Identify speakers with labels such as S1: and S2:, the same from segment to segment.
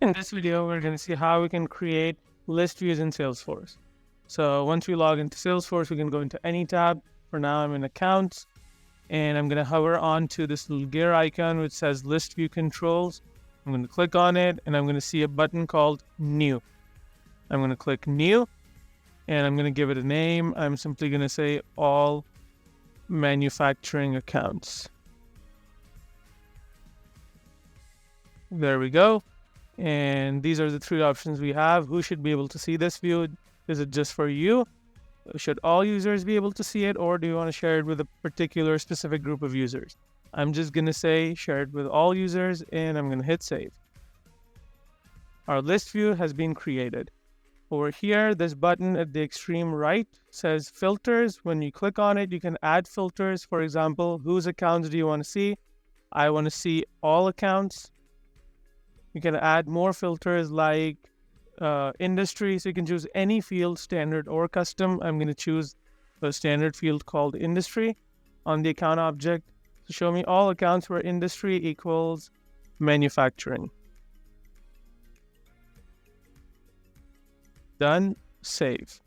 S1: In this video, we're going to see how we can create list views in Salesforce. So once we log into Salesforce, we can go into any tab. For now, I'm in Accounts, and I'm going to hover onto this little gear icon which says List View Controls. I'm going to click on it, and I'm going to see a button called New. I'm going to click New, and I'm going to give it a name. I'm simply going to say All Manufacturing Accounts. There we go. And these are the three options we have. Who should be able to see this view? Is it just for you? Should all users be able to see it, or do you want to share it with a particular specific group of users? I'm just going to say share it with all users, and I'm going to hit save. Our list view has been created. Over here, this button at the extreme right says filters. When you click on it, you can add filters. For example, whose accounts do you want to see? I want to see all accounts. You can add more filters like industry. So you can choose any field, standard or custom. I'm going to choose a standard field called industry on the account object to show me all accounts where industry equals manufacturing. Done. Save.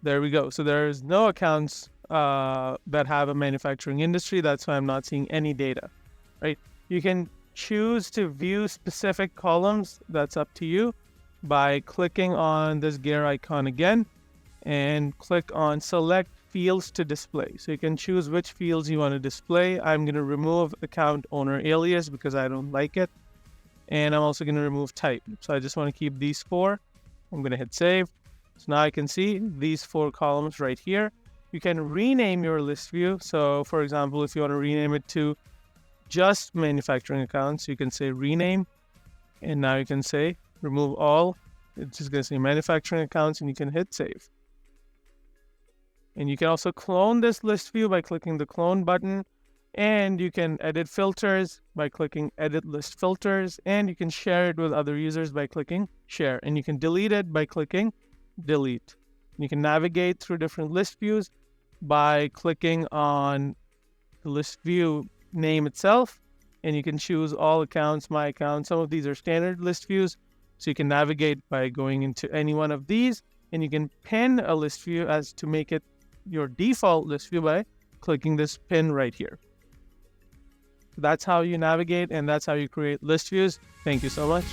S1: There we go. So there's no accounts that have a manufacturing industry. That's why I'm not seeing any data, right? You can choose to view specific columns. That's up to you by clicking on this gear icon again and click on select fields to display. So you can choose which fields you want to display. I'm going to remove account owner alias because I don't like it. And I'm also going to remove type. So I just want to keep these four. I'm going to hit save. So now I can see these four columns right here. You can rename your list view. So for example, if you want to rename it to just manufacturing accounts, you can say rename, and now you can say remove all. It's just going to say manufacturing accounts, and you can hit save. And you can also clone this list view by clicking the clone button, and you can edit filters by clicking edit list filters, and you can share it with other users by clicking share, and you can delete it by clicking delete. You can navigate through different list views by clicking on the list view name itself, and you can choose all accounts, my account. Some of these are standard list views, so you can navigate by going into any one of these, and you can pin a list view as to make it your default list view by clicking this pin right here. That's how you navigate, and that's how you create list views. Thank you so much.